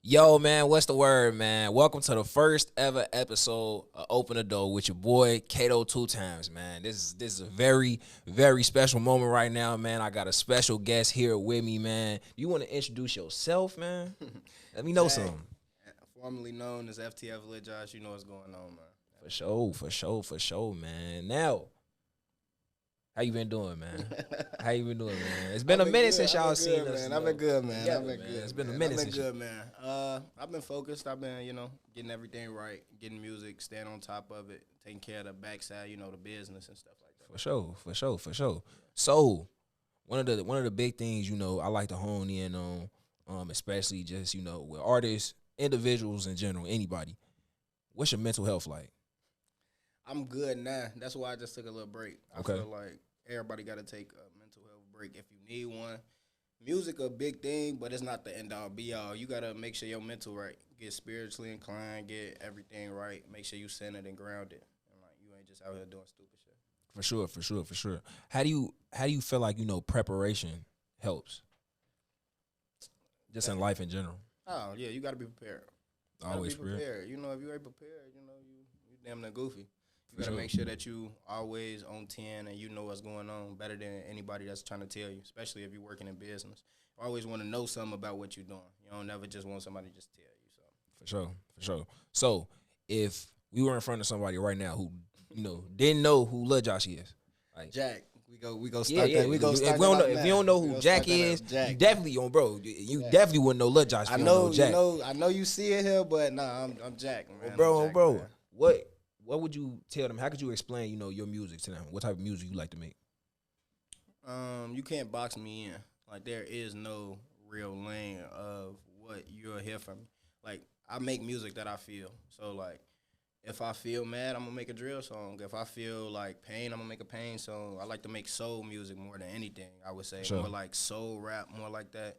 Yo, man, what's the word, man? Welcome to the first ever episode of Open the Door with your boy Kato Two Times, man. This is a very special moment right now, man. I got a special guest here with me, man. You want to introduce yourself, man? Let me know Jackkk, something. formerly known as FTF Lit Josh, you know what's going on, man. For sure, man. Now, how you been doing, man? How you been doing, man? It's been I've a been minute good. since I've y'all been seen good, us. man. I've been good, man. Together, I've been man. good. It's been a Man. minute I've been since good, man. I've been focused. I've been, getting everything right, getting music, staying on top of it, taking care of the backside, the business and stuff like that. For sure. So one of the big things, I like to hone in on, especially just, with artists, individuals in general, anybody. What's your mental health like? I'm good now. That's why I just took a little break. Okay. I feel like everybody got to take a mental health break if you need one. Music a big thing, but it's not the end all be all. You gotta make sure your mental right, get spiritually inclined, get everything right, make sure you centered and grounded, and like you ain't just out here doing stupid shit. For sure. How do you feel like, preparation helps just in That, life in general? oh yeah, you gotta be prepared. You gotta Always be prepared. prepared. If you ain't prepared, you damn near goofy. You For gotta sure. make sure that you always on 10 and you know what's going on better than anybody that's trying to tell you, especially if you're working in business. You always want to know something about what you're doing. You don't never just want somebody to just tell you. So For sure. So if we were in front of somebody right now who, didn't know who Lil Josh is, like, Jackkk, we go yeah, start yeah. that. We go If start we don't know, that if off you now. don't know We who gonna Jack start that is, off. you Jackkk. definitely on, bro. You Jackkk. definitely wouldn't know Lil Josh. If I you don't know, Jack. I know you see it here, but nah, I'm Jackkk, man. bro, I'm Jackkk, bro. man. What would you tell them? How could you explain, your music to them? What type of music you like to make? You can't box me in. Like there is no real lane of what you'll hear from me. Like I make music that I feel. So like if I feel mad, I'm gonna make a drill song. If I feel like pain, I'm gonna make a pain song. I like to make soul music more than anything. I would say Sure. more like soul rap, more like that.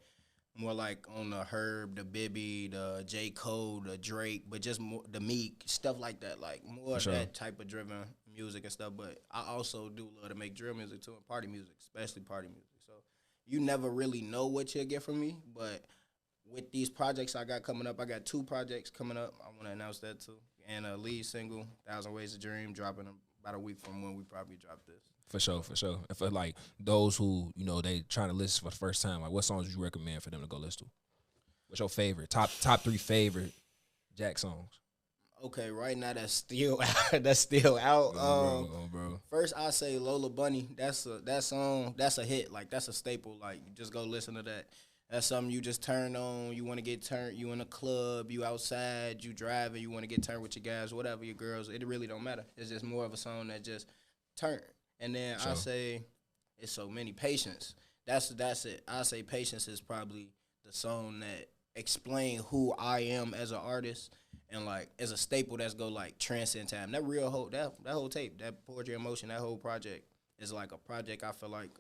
More like on the Herb, the Bibby, the J. Cole, the Drake, but just more the Meek, stuff like that. Like more of sure. that type of driven music and stuff. But I also do love to make drill music too and party music, especially party music. So you never really know what you'll get from me. But with these projects I got coming up, I got 2 projects coming up. I want to announce that too. And a lead single, Thousand Ways to Dream, dropping about a week from when we probably drop this. For sure. And for like those who, they trying to listen for the first time, like what songs would you recommend for them to go listen to? What's your favorite? Top 3 favorite Jack songs? Okay, right now that's still that's still out. Bro. First, I say Lola Bunny. That song. That's a hit. Like that's a staple. Like you just go listen to that. That's something you just turn on. You want to get turned. You in a club. You outside. You driving. You want to get turned with your guys. Whatever your girls. It really don't matter. It's just more of a song that just turn. And then Sure. I say it's so many patience. That's it. I say patience is probably the song that explain who I am as an artist and like as a staple that's go like transcend time. That real whole that whole tape, that poetry in motion, that whole project is like a project I feel like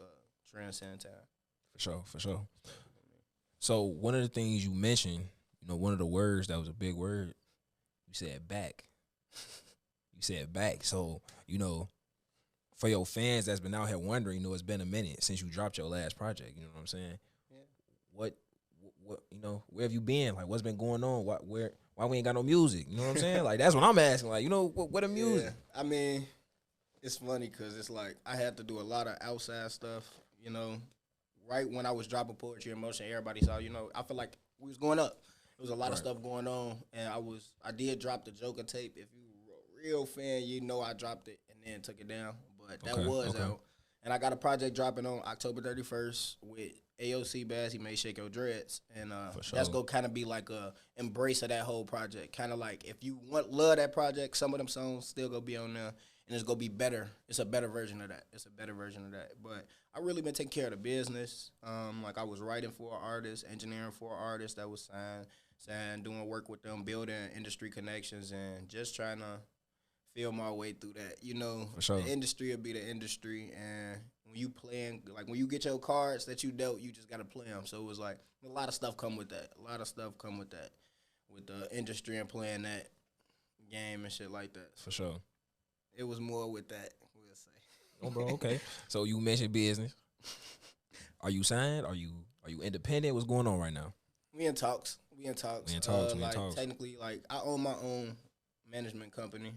transcend time. For sure. So one of the things you mentioned, one of the words that was a big word, you said back. You said back. So, for your fans that's been out here wondering, it's been a minute since you dropped your last project. You know what I'm saying? Yeah. What, where have you been? Like, what's been going on? Why we ain't got no music? You know what I'm saying? Like, that's what I'm asking. Like, what the music? Yeah. I mean, it's funny because it's like I had to do a lot of outside stuff. Right when I was dropping poetry in motion, everybody saw. I feel like we was going up. There was a lot of Right. stuff going on, and I did drop the Joker tape. If you a real fan, I dropped it and then took it down. But that was Okay. out. And I got a project dropping on October 31st with AOC Bass. He made Shake Your Dreads. And For sure. that's going to kind of be like a embrace of that whole project. Kind of like if you love that project, some of them songs still going to be on there. And it's going to be better. It's a better version of that. But I really been taking care of the business. Like I was writing for an artist, engineering for an artist that was signed, doing work with them, building industry connections, and just trying to feel my way through that. For sure. The industry will be the industry, and when you playing, like when you get your cards that you dealt, you just gotta play them. So it was like a lot of stuff come with that. With the industry and playing that game and shit like that. For sure. It was more with that, we'll say. Oh, bro. Okay. So you mentioned business. Are you signed? Are you independent? What's going on right now? We in talks. We in talks. We in talks. We in like talks. technically, like I own my own management company,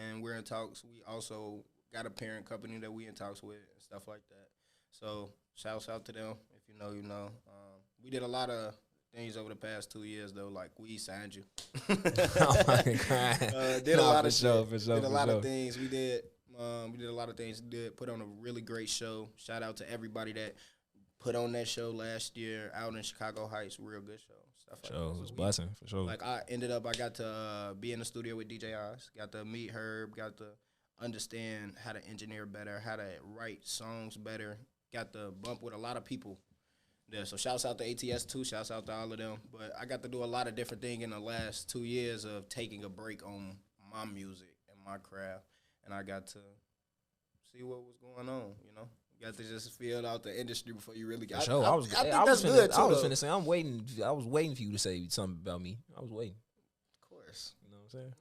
and we're in talks. We also got a parent company that we in talks with and stuff like that. So shouts out to them. If you know, you know. We did a lot of things over the past 2 years though. Like we signed you. I'm fucking crying. Did a lot of sure, shit. for sure, Did a for lot sure. of things. We did a lot of things. Did put on a really great show. Shout out to everybody that put on that show last year out in Chicago Heights. Real good show. Stuff like Sure, that. it was a blessing, for sure. Like I got to be in the studio with DJ Oz. Got to meet Herb. Got to understand how to engineer better, how to write songs better. Got to bump with a lot of people there. So shouts out to ATS too. Shouts out to all of them. But I got to do a lot of different things in the last 2 years of taking a break on my music and my craft. And I got to see what was going on, you know. You got to just feel out the industry before you really get. Sure, I think that's good too. I was though. finna say, I'm waiting. I was waiting for you to say something about me. I was waiting. Of course. You know what I'm saying?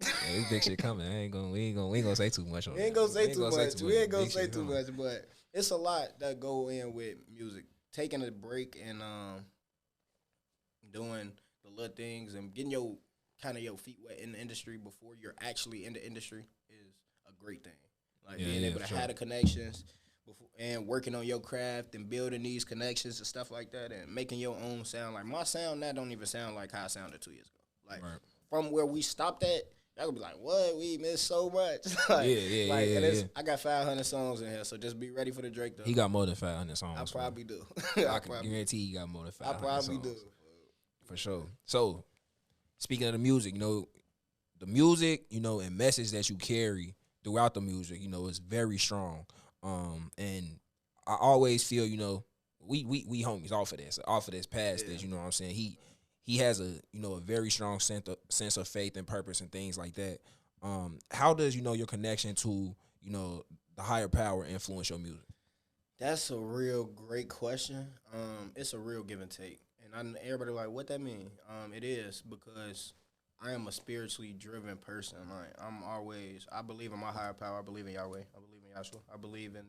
Yeah, this big shit coming. We ain't gonna say too much on We it. ain't gonna say too much. We ain't gonna Big say shit too coming. much, but it's a lot that go in with music. Taking a break and doing the little things and getting your feet wet in the industry before you're actually in the industry is a great thing. Like being able to have the connections before, and working on your craft and building these connections and stuff like that and making your own sound. Like my sound now don't even sound like how I sounded 2 years ago. Like from where we stopped at, y'all gonna be like, "What? We missed so much." I got 500 songs in here, so just be ready for the Drake though. He got more than 500 songs. I probably do. I can guarantee he got more than 500 I probably songs. do. For sure. So, speaking of the music, you know, the music, you know, and message that you carry throughout the music, you know, is very strong. And I always feel, you know, we homies off of this, past this, you know what I'm saying? He has a, you know, a very strong sense of faith and purpose and things like that. How does, you know, your connection to, you know, the higher power influence your music? That's a real great question. It's a real give and take. And everybody like, what that mean? It is because I am a spiritually driven person. Like I believe in my higher power. I believe in Yahweh. I believe in Yahshua. I believe in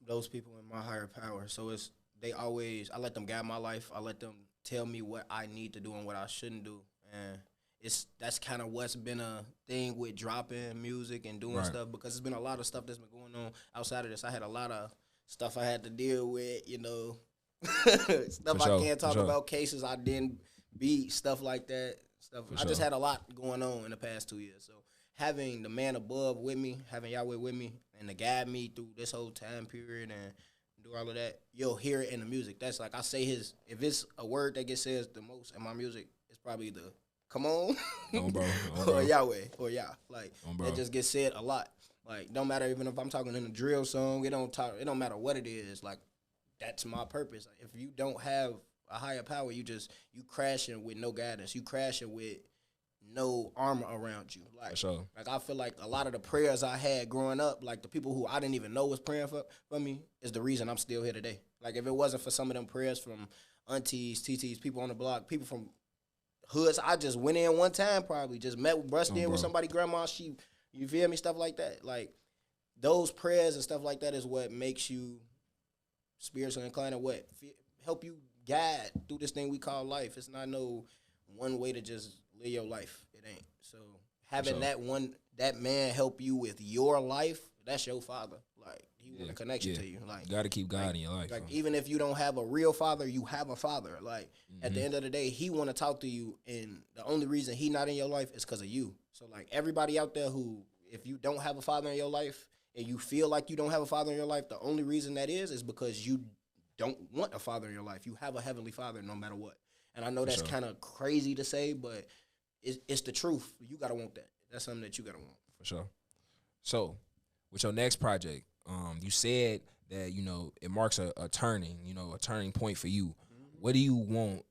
those people in my higher power. So I let them guide my life. I let them tell me what I need to do and what I shouldn't do. And that's kind of what's been a thing with dropping music and doing stuff, because there's been a lot of stuff that's been going on outside of this. I had a lot of stuff I had to deal with, you know, stuff I can't talk about, cases I didn't beat, stuff like that. I just had a lot going on in the past 2 years. So having the man above with me, having Yahweh with me, and to guide me through this whole time period and do all of that, you'll hear it in the music. That's like I say if it's a word that gets said the most in my music, it's probably the come on, bro. or Yahweh, or Yah. Like that just gets said a lot. Like don't matter even if I'm talking in a drill song, it don't matter what it is. Like that's my purpose. If you don't have a higher power, you crashing with no guidance. You crashing with no armor around you. Like, like I feel like a lot of the prayers I had growing up, like the people who I didn't even know was praying for me, is the reason I'm still here today. Like if it wasn't for some of them prayers from aunties, TTs, people on the block, people from hoods, I just went in one time probably, just brushed in with somebody, grandma, you feel me, stuff like that. Like those prayers and stuff like that is what makes you spiritually inclined and what help you guide through this thing we call life. It's not no one way to just live your life. It ain't. So having that man help you with your life, that's your father. Like he want a connection to you. Like you gotta keep God in your life. Like even if you don't have a real father, you have a father. Like at the end of the day, he want to talk to you, and the only reason he not in your life is because of you. So like everybody out there who, if you don't have a father in your life and you feel like you don't have a father in your life, the only reason that is because you don't want a father in your life. You have a heavenly father no matter what. And I know that's kind of crazy to say, but it's the truth. You got to want that. That's something that you got to want. For sure. So, with your next project, you said that, you know, it marks a turning point for you. Mm-hmm. What do you want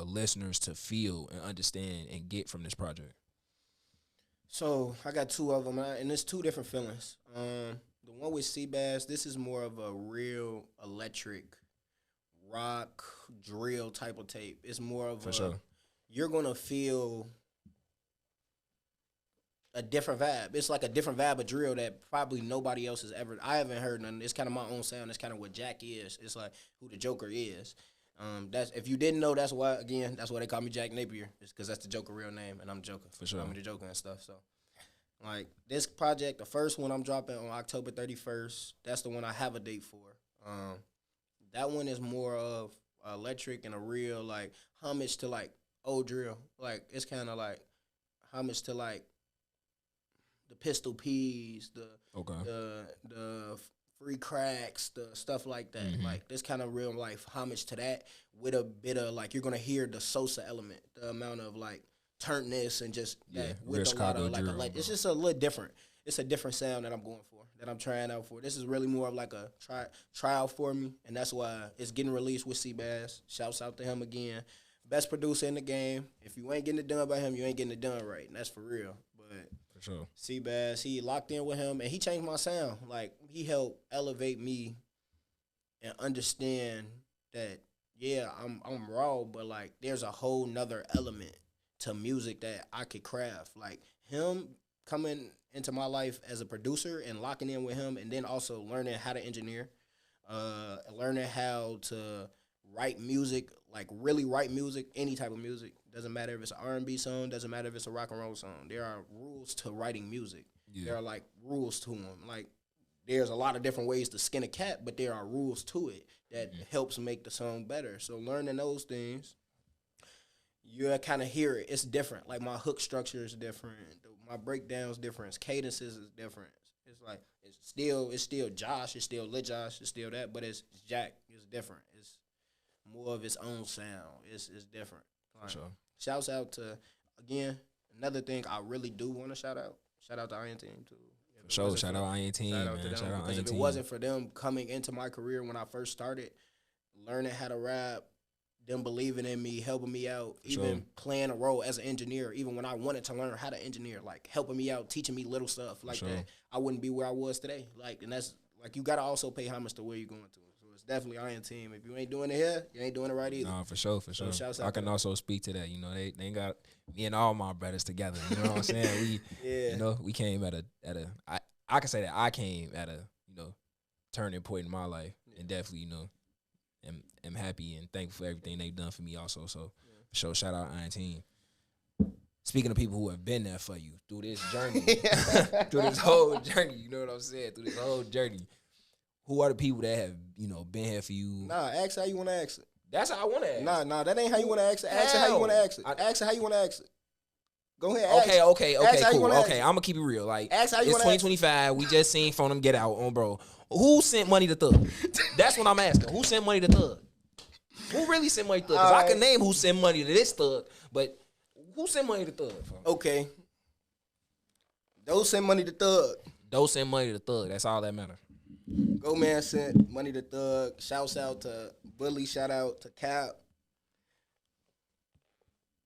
listeners to feel and understand and get from this project? So, I got two of them, and it's two different feelings. The one with Seabass, this is more of a real electric rock drill type of tape. It's more of you're gonna feel a different vibe. It's like a different vibe of drill that probably nobody else has ever. I haven't heard none. It's kind of my own sound. It's kind of what Jackkk is. It's like who the Joker is. That's if you didn't know, that's why they call me Jack Napier. It's because that's the Joker real name, and I'm Joker. For sure. Call me the Joker and stuff. So, like this project, the first one I'm dropping on October 31st. That's the one I have a date for. That one is more of electric and a real like homage to like old drill. Like it's kind of like homage to like the Pistol P's, the Free Cracks, the stuff like that. Mm-hmm. Like this kind of real life homage to that with a bit of like you're gonna hear the Sosa element, the amount of like turntness and just that with a lot of like it's just a little different. It's a different sound that I'm going for, that I'm trying out for. This is really more of like a trial for me, and that's why it's getting released with Seabass. Shouts out to him again. Best producer in the game. If you ain't getting it done by him, you ain't getting it done right, and that's for real. But for sure, Seabass, he locked in with him, and he changed my sound. Like, he helped elevate me and understand that, yeah, I'm raw, but, like, there's a whole nother element to music that I could craft. Like, him coming into my life as a producer and locking in with him, and then also learning how to engineer, learning how to write music, like really write music, any type of music. Doesn't matter if it's an R&B song, doesn't matter if it's a rock and roll song. There are rules to writing music. Yeah. There are like rules to them. Like there's a lot of different ways to skin a cat, but there are rules to it that helps make the song better. So learning those things, you kind of hear it. It's different. Like my hook structure is different. My breakdowns different. Cadences is different. It's like it's still Josh. It's still Lit Josh. It's still that, but it's Jackkk. It's different. It's more of its own sound. It's different. Like, sure. Shouts out to, again, another thing I really do want to shout out. Shout out to Iron Team too. Sure, shout out Iron Team, man. Shout out Iron Team. If it wasn't for them coming into my career when I first started, learning how to rap, them believing in me, helping me out, even playing a role as an engineer, even when I wanted to learn how to engineer, like helping me out, teaching me little stuff like that, I wouldn't be where I was today. Like, and that's like you gotta also pay homage to where you're going to. So it's definitely Iron Team. If you ain't doing it here, you ain't doing it right either. No, for sure. So I can also speak to that. You know, they ain't got me and all my brothers together. You know what I'm saying? You know, we came at a I can say that I came at a turning point in my life, and definitely am happy and thankful for everything they've done for me also. So for sure, shout out Iron Team. Speaking of people who have been there for you through this journey, through this whole journey, you know what I'm saying? Through this whole journey, who are the people that have been here for you? Nah, ask how you want to ask it. That's how I want to ask. Nah, that ain't how you want to ask it. Ask it how you want to ask it. Ask it how you want to ask it. Go ahead. Okay, cool. Okay, I'm gonna keep it real. Like, ask how you it's 2025. We just seen Phone Them Get Out on bro. Who sent money to Thug? That's what I'm asking. Who sent money to Thug? Who really sent money to Thug? Because I can name who sent money to this Thug, but who sent money to Thug? Okay. Those sent money to Thug. Those sent money to Thug. That's all that matter. Go Man sent money to Thug. Shouts out to Bully. Shout out to Cap.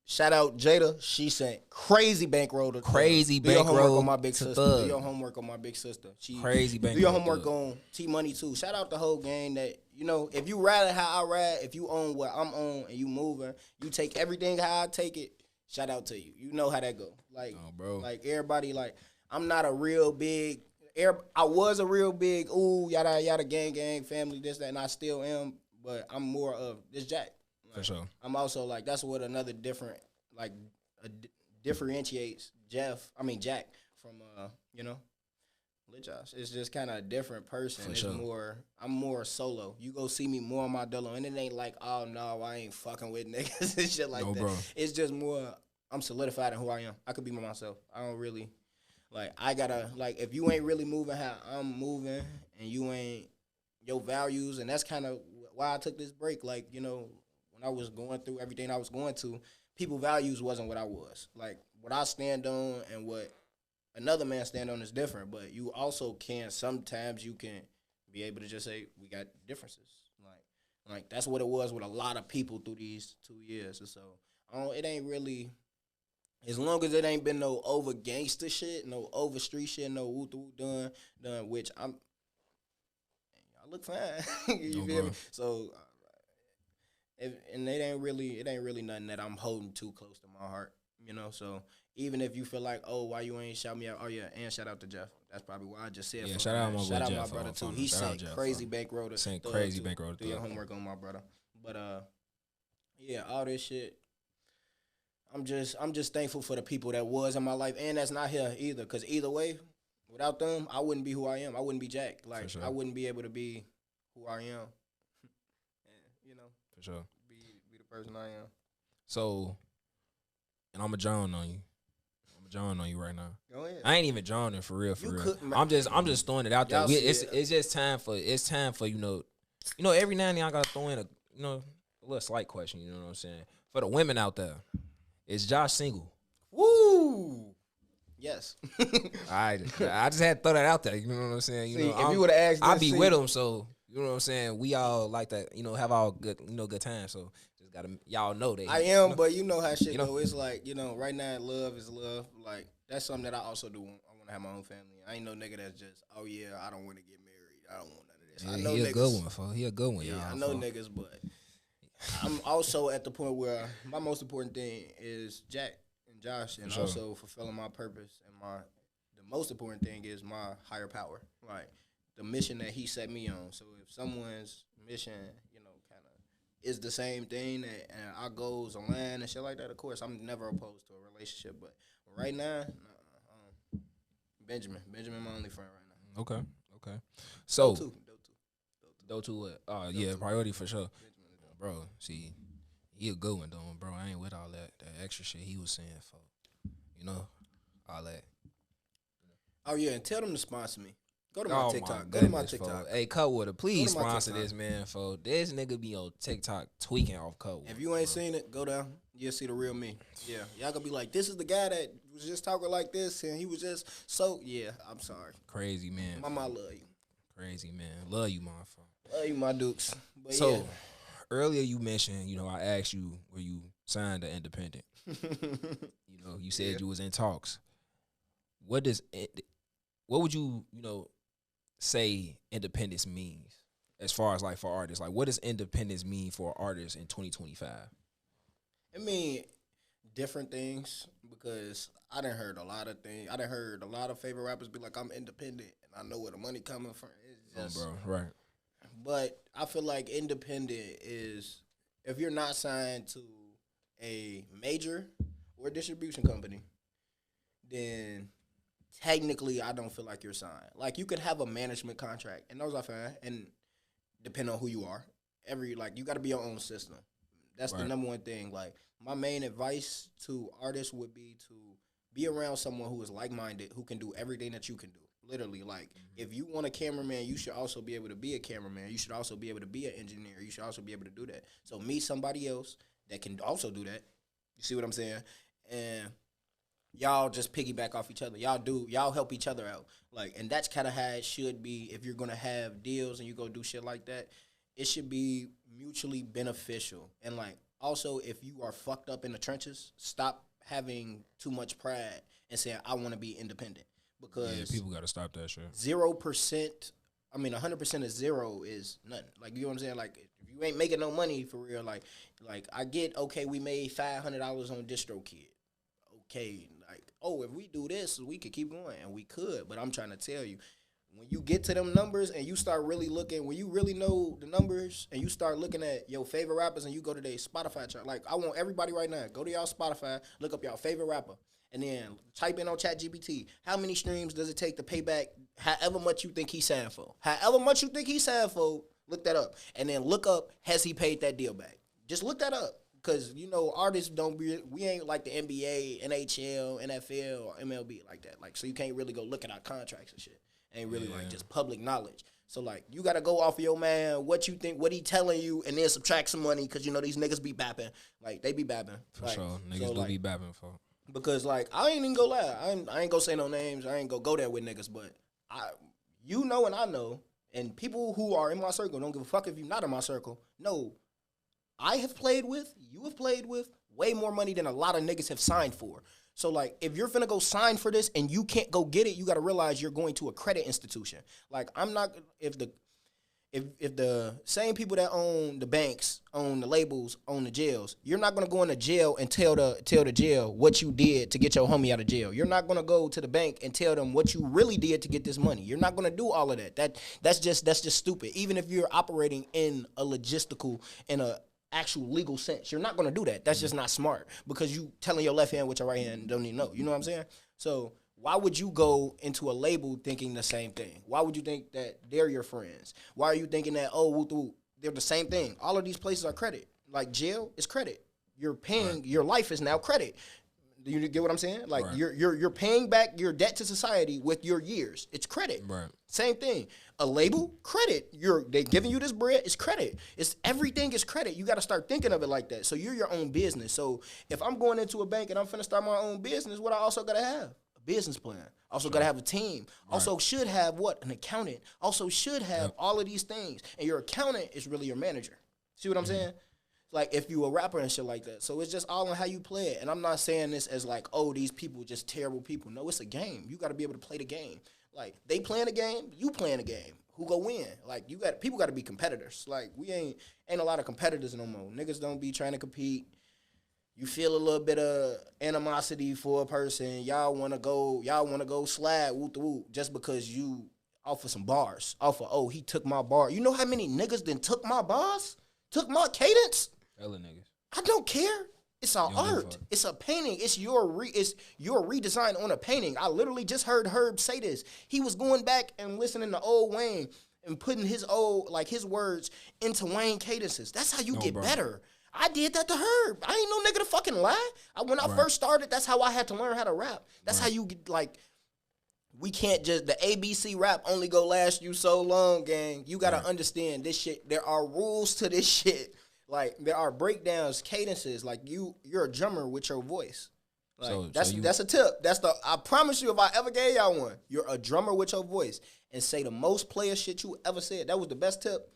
Shout out Jada. She sent crazy bankroll to crazy Thug. bankroll do your homework on my big sister. Thug. Do your homework on my big sister. Crazy bankroll. Do your homework on T Money too. Shout out the whole gang that, if you ride it how I ride, if you own what I'm on and you moving, you take everything how I take it, shout out to you. You know how that go. Like, bro. Like everybody, like, I'm not a real big, I was a real big, ooh, yada, yada, gang, family, this, that, and I still am, but I'm more of this Jackkk. Like, for sure. I'm also like, that's what another different, like, differentiates Jackkk from, Lit Josh. It's just kind of a different person. For it's sure. I'm more solo. You go see me more on my dolo, and it ain't like, oh no, I ain't fucking with niggas and shit like that. Bro. It's just more, I'm solidified in who I am. I could be myself. I don't really, like, I gotta, like, if you ain't really moving how I'm moving, and you ain't, your values, and that's kind of why I took this break. Like, when I was going through everything I was going to, people values wasn't what I was. Like, what I stand on and what another man stand on is different, but you also sometimes you can be able to just say, we got differences. Like that's what it was with a lot of people through these 2 years or so. It ain't really, as long as it ain't been no over gangster shit, no over street shit, no woo done, which I look fine. You feel me? So, and it ain't really nothing that I'm holding too close to my heart, so. Even if you feel like, oh, why you ain't shout me out? Oh, yeah, and shout out to Jeff. That's probably why I just said. Yeah, shout out my brother, too. He sent crazy bankroll to crazy bankroll to do your homework on my brother. But Yeah, all this shit. I'm just thankful for the people that was in my life and that's not here either. Cause either way, without them, I wouldn't be who I am. I wouldn't be Jackkk. For Like sure. I wouldn't be able to be who I am. And, For sure. be the person I am. So, and I'm a John on you. I'm a John on you right now. Go ahead. I ain't even Johning for real. You For real. couldn't ma- I'm just throwing it out there. Y'all see It's it. it's just time for every now and then I gotta throw in a a little slight question. You know what I'm saying? For the women out there, is Josh single? Woo. Yes. I just had to throw that out there. You know what I'm saying? See, if you would have asked, I'll be with him. So you know what I'm saying? We all like that. Have all good good time. So just gotta y'all know that. I am, but you know how shit You know? go. It's like, right now, love is love. Like, that's something that I also do. I want to have my own family. I ain't no nigga that's just, oh, yeah, I don't want to get married. I don't want none of this. Yeah, I know he niggas. a good one, fo. He a good one, Yeah, y'all. I know fo. niggas, but I'm also at the point where my most important thing is Jackkk and Josh, and For sure. also fulfilling my purpose. And the most important thing is my higher power, like the mission that he set me on. So if someone's mission, kind of is the same thing, and our goals align and shit like that, of course, I'm never opposed to a relationship. But right now, Benjamin, my only friend right now. Okay. So Doe too. Go to what? Yeah, too. priority for sure. Benjamin is dope. Bro, see, he a good one though, bro. I ain't with all that extra shit he was saying for, all that. Oh yeah, and tell them to sponsor me. Go to my Oh TikTok. my Go to my goodness, TikTok. fo. Hey, Cutwater, please Go to my sponsor TikTok. this man, fo. This nigga be on TikTok tweaking off Cutwater. If you ain't seen it, go down. You'll see the real me. Yeah. Y'all gonna be like, this is the guy that was just talking like this and he was just so yeah, I'm sorry. Crazy man. Mama, I love you. Crazy man. Love you, motherfucker. Love you, my dukes. But So earlier you mentioned, I asked you were you signed to independent. You said Yeah. you was in talks. What would you, say independence means as far as like for artists? Like what does independence mean for artists in 2025? I mean, different things because I done heard a lot of things. I done heard a lot of favorite rappers be like, I'm independent and I know where the money coming from. It's just, bro, right. But I feel like independent is if you're not signed to a major or distribution company, then technically I don't feel like you're signed. Like you could have a management contract, and those are fine, and depending on who you are, you got to be your own system. That's the Right. number one thing. Like my main advice to artists would be to be around someone who is like minded, who can do everything that you can do. Literally, like if you want a cameraman, you should also be able to be a cameraman. You should also be able to be an engineer. You should also be able to do that. So meet somebody else that can also do that. You see what I'm saying? And y'all just piggyback off each other. Y'all help each other out. Like, and that's kind of how it should be. If you're gonna have deals and you go do shit like that, it should be mutually beneficial. And like, also, if you are fucked up in the trenches, stop having too much pride and saying I want to be independent. Because Yeah, people got to stop that shit. 0%, 100% of zero is nothing. Like, you know what I'm saying? Like, if you ain't making no money for real, like I get, okay, we made $500 on DistroKid. Okay, like, if we do this, we could keep going, and we could. But I'm trying to tell you, when you get to them numbers and you start really looking, when you really know the numbers and you start looking at your favorite rappers and you go to their Spotify chart, like, I want everybody right now, go to y'all Spotify, look up y'all favorite rapper. And then type in on ChatGPT, how many streams does it take to pay back however much you think he signed for? However much you think he signed for, look that up. And then look up, has he paid that deal back? Just look that up. Because, artists we ain't like the NBA, NHL, NFL, or MLB like that. Like, so you can't really go look at our contracts and shit. Ain't really like just public knowledge. So, like, you got to go off of your man, what you think, what he telling you, and then subtract some money because, these niggas be bapping. Like, they be bapping. For like, sure. Niggas do be bapping for. Because, like, I ain't even gonna lie. I ain't gonna say no names. I ain't gonna go there with niggas. But and I know, and people who are in my circle don't give a fuck if you're not in my circle. No, I have played with, you have played with, way more money than a lot of niggas have signed for. So, like, if you're finna go sign for this and you can't go get it, you gotta realize you're going to a credit institution. Like, I'm not, if the same people that own the banks, own the labels, own the jails, you're not gonna go into jail and tell the jail what you did to get your homie out of jail. You're not gonna go to the bank and tell them what you really did to get this money. You're not gonna do all of that. That's just stupid. Even if you're operating in a actual legal sense. You're not gonna do that. That's just not smart because you telling your left hand what your right hand don't even know. You know what I'm saying? So why would you go into a label thinking the same thing? Why would you think that they're your friends? Why are you thinking that, they're the same thing? All of these places are credit. Like jail is credit. You're paying, your life is now credit. Do you get what I'm saying? Like you're paying back your debt to society with your years. It's credit. Right. Same thing. A label, credit. They giving you this bread, it's credit. It's everything is credit. You got to start thinking of it like that. So you're your own business. So if I'm going into a bank and I'm finna start my own business, what I also gotta have? A business plan. Also gotta have a team. Also should have what? An accountant. Also should have all of these things. And your accountant is really your manager. See what I'm saying? Like if you a rapper and shit like that. So it's just all on how you play it. And I'm not saying this as like, oh, these people just terrible people. No, it's a game. You got to be able to play the game. Like they playing a game, you playing a game. Who go win? Like people got to be competitors. Like we ain't a lot of competitors no more. Niggas don't be trying to compete. You feel a little bit of animosity for a person. Y'all wanna go slide whoop the whoop just because you offer some bars. He took my bar. You know how many niggas then took my bars? Took my cadence? Hella niggas. I don't care. It's an art. It's a painting. It's your redesign on a painting. I literally just heard Herb say this. He was going back and listening to old Wayne and putting his words into Wayne cadences. That's how you get better. I did that to Herb. I ain't no nigga to fucking lie. When I first started, that's how I had to learn how to rap. That's how you get, like, we can't just, the ABC rap only go last you so long, gang. You got to understand this shit. There are rules to this shit. Like, there are breakdowns, cadences. Like, you're a drummer with your voice. Like, that's a tip. I promise you, if I ever gave y'all one, you're a drummer with your voice. And say the most player shit you ever said. That was the best tip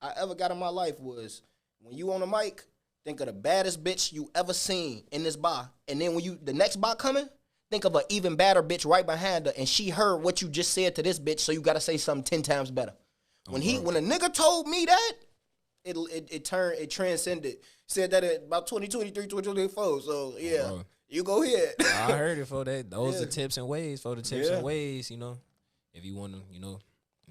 I ever got in my life was, when you on the mic, think of the baddest bitch you ever seen in this bar. And then when the next bar coming, think of an even badder bitch right behind her, and she heard what you just said to this bitch, so you got to say something 10 times better. When a nigga told me that, it transcended. Said that at about 2023, 2024. So yeah, you go ahead. I heard it for that. Those are tips and ways. And ways, you know, if you want to, you know,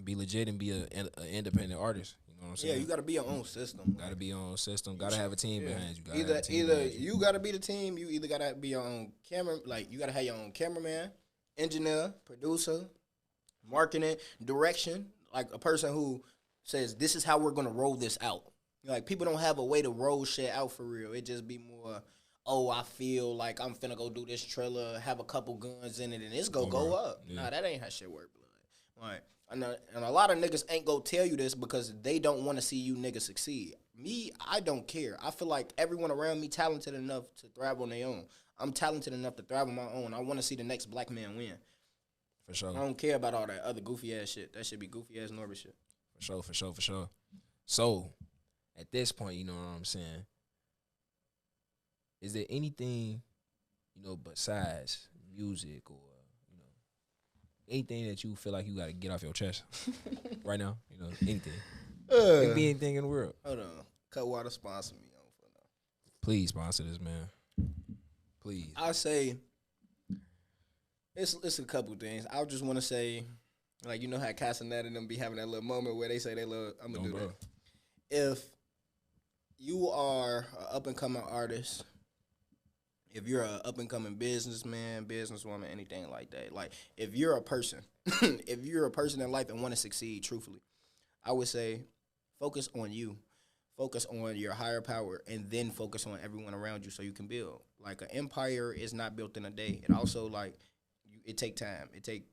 be legit and be an independent artist. You know what I'm saying? Yeah, you got to be your own system. Got to be your own system. Got to have a team behind you. Either you got to be the team. You either got to be your own camera. Like you got to have your own cameraman, engineer, producer, marketing, direction. Like a person who says, this is how we're going to roll this out. Like, people don't have a way to roll shit out for real. It just be more, I feel like I'm finna go do this trailer, have a couple guns in it, and it's gonna go up. Yeah. Nah, that ain't how shit work, blood. Like, and a lot of niggas ain't gonna tell you this because they don't want to see you niggas succeed. Me, I don't care. I feel like everyone around me talented enough to thrive on their own. I'm talented enough to thrive on my own. I want to see the next black man win. For sure. I don't care about all that other goofy-ass shit. That should be goofy-ass Norbit shit. For sure. So, at this point, you know what I'm saying, is there anything, you know, besides music or, you know, anything that you feel like you got to get off your chest right now? You know, anything. It could be anything in the world. Hold on. Cutwater sponsor me. Please sponsor this, man. Please. I say, it's a couple things. I just want to say, like, you know how Casanat and them be having that little moment where they say they love, I'm going to do that. If you are an up-and-coming artist, if you're an up-and-coming businessman, businesswoman, anything like that, like, if you're a person, if you're a person in life and want to succeed, truthfully, I would say focus on you. Focus on your higher power, and then focus on everyone around you so you can build. Like, an empire is not built in a day. It also, like, it take time. It take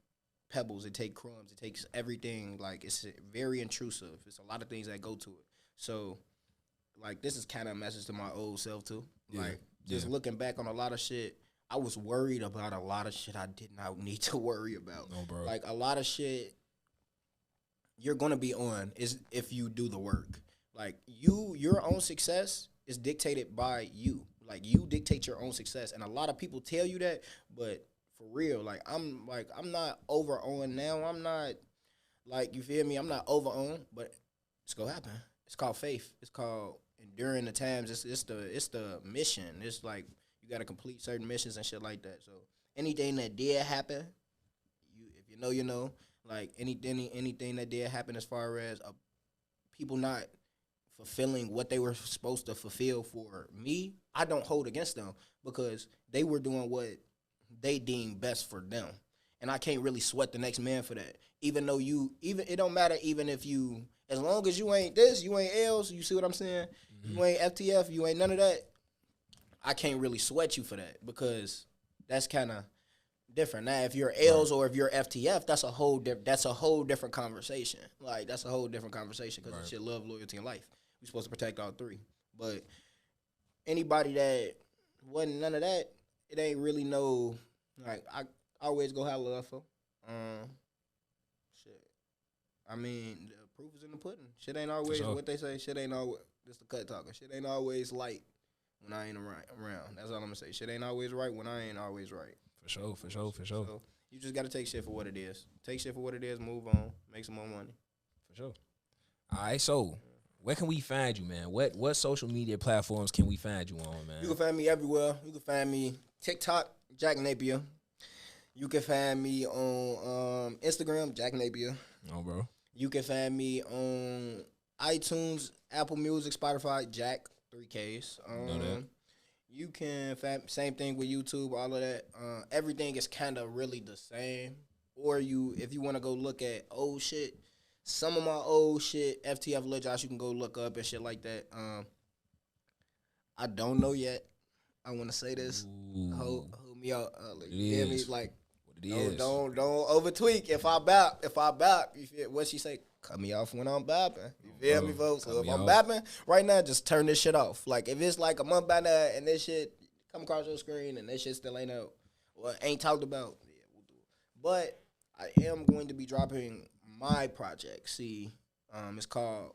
pebbles. It take crumbs. It takes everything. Like, it's very intrusive. It's a lot of things that go to it. So, like, this is kind of a message to my old self, too. Like, just looking back on a lot of shit, I was worried about a lot of shit I did not need to worry about. No, bro. Like, a lot of shit you're going to be on is if you do the work. Like, your own success is dictated by you. Like, you dictate your own success. And a lot of people tell you that, but for real, I'm not over on now. I'm not, like, you feel me? I'm not over on, but it's going to happen. It's called faith. It's called enduring the times. It's the mission. It's like you got to complete certain missions and shit like that. So anything that did happen, if you know, you know. Like, anything that did happen as far as people not fulfilling what they were supposed to fulfill for me, I don't hold against them because they were doing what they deem best for them. And I can't really sweat the next man for that. Even though it don't matter even if you, as long as you ain't this, you ain't L's, you see what I'm saying? Mm-hmm. You ain't FTF, you ain't none of that. I can't really sweat you for that because that's kind of different. Now, if you're L's or if you're FTF, that's a whole different conversation. Like, that's a whole different conversation because it's shit, love, loyalty, and life. We're supposed to protect all three. But anybody that wasn't none of that, it ain't really no, like, I always go have love for. Shit. I mean, the proof is in the pudding. Shit ain't always what they say. Shit ain't always, this the cut talking. Shit ain't always light when I ain't around. That's all I'm going to say. Shit ain't always right when I ain't always right. For sure. So you just got to take shit for what it is. Take shit for what it is, move on, make some more money. For sure. All right, so where can we find you, man? What social media platforms can we find you on, man? You can find me everywhere. You can find me TikTok, Jackkk Napier. You can find me on Instagram, Jackkk Napier. Oh, bro. You can find me on iTunes, Apple Music, Spotify, Jackkk, 3Ks. Know that. You can same thing with YouTube, all of that. Everything is kind of really the same. Or if you want to go look at old shit, some of my old shit, FTF Lil Josh, you can go look up and shit like that. I don't know yet. I want to say this. Hold me out. You feel me? Like, don't overtweak. If I bap, you feel what she say? Cut me off when I'm bapping. You feel me, folks? So if I'm bapping right now, just turn this shit off. Like, if it's like a month by now and this shit come across your screen and this shit still ain't out or ain't talked about, yeah, we'll do it. But I am going to be dropping my project. See, it's called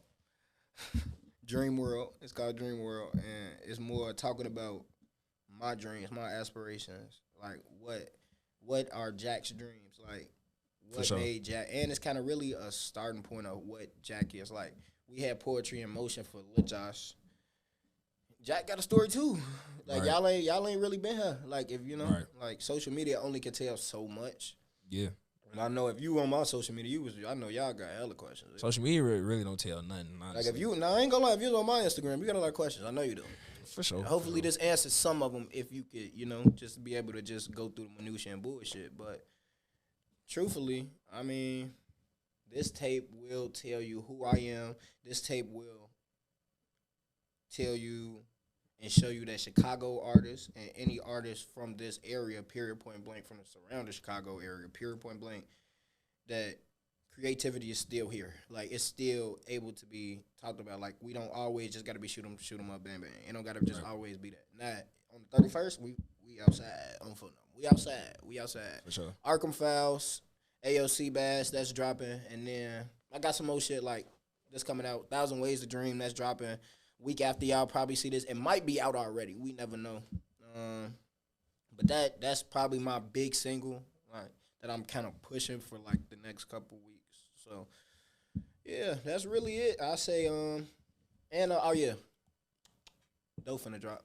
Dream World. It's called Dream World, and it's more talking about my dreams, my aspirations. Like, what are Jackk's dreams? Like, what made Jackkk, and it's kind of really a starting point of what Jackkk is. Like, we had Poetry in Motion for Lil Josh. Jackkk got a story too. Like, y'all ain't really been here. Like, if you know, like, social media only can tell so much. Yeah. And I know if you on my social media, I know y'all got hella questions. Social media really don't tell nothing, honestly. Like, I ain't gonna lie, if you was on my Instagram, you got a lot of questions. I know you do. For sure. Hopefully this answers some of them if you could, just be able to just go through the minutia and bullshit. But truthfully, I mean, this tape will tell you who I am. This tape will tell you and show you that Chicago artists and any artist from this area, period, point blank, from the surrounding Chicago area, period, point blank, that creativity is still here. Like, it's still able to be talked about. Like, we don't always just got to be shoot 'em up, bang, bang. It don't got to just always be that. Now, on the 31st, we outside on foot. We outside. For sure. Arkham Files, AOC Bass, that's dropping. And then I got some more shit, like, that's coming out. 1,000 Ways to Dream, that's dropping. Week after y'all probably see this. It might be out already. We never know. But that's probably my big single, like, that I'm kind of pushing for, like, the next couple weeks. So, yeah, that's really it. I say, oh, yeah. Doe finna drop.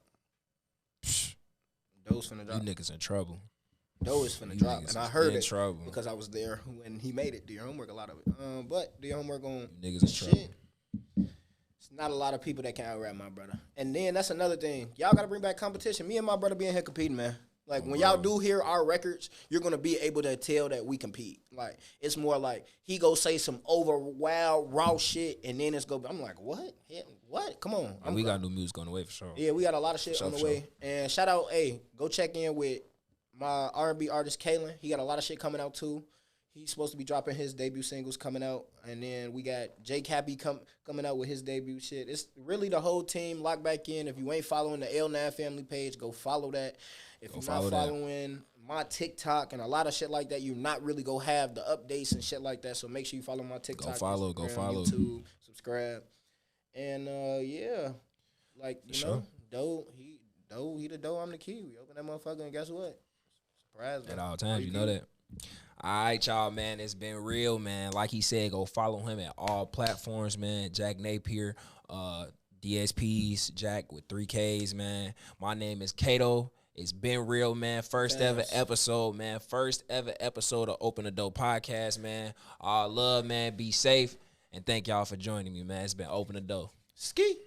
Doe's finna drop. You niggas in trouble. Doe is finna drop. And I heard it trouble because I was there when he made it. Do your homework, a lot of it. But do your homework on you niggas in shit. trouble. It's not a lot of people that can out-rap my brother. And then that's another thing. Y'all got to bring back competition. Me and my brother being here competing, man. Like, when y'all do hear our records, you're going to be able to tell that we compete. Like, it's more like he go say some over wild, raw shit, and then it's I'm like, what? Yeah, what? Come on. We got new music on the way for sure. Yeah, we got a lot of shit on the way. And shout out, go check in with my R&B artist, Kalen. He got a lot of shit coming out, too. He's supposed to be dropping his debut singles coming out. And then we got Jackkk coming out with his debut shit. It's really the whole team locked back in. If you ain't following the L9 family page, go follow that. If you're not following my TikTok and a lot of shit like that, you're not really going to have the updates and shit like that. So make sure you follow my TikTok. Go follow. YouTube, subscribe. And, yeah, like, Doe, he the Doe, I'm the key. We open that motherfucker and guess what? Surprise. At all times, you know that. All right, y'all, man. It's been real, man. Like he said, go follow him at all platforms, man. Jackkk Napier, DSPs, Jackkk with 3Ks, man. My name is Kato. It's been real, man. First ever episode, man. First ever episode of Open the Door podcast, man. All love, man. Be safe. And thank y'all for joining me, man. It's been Open the Door. Ski.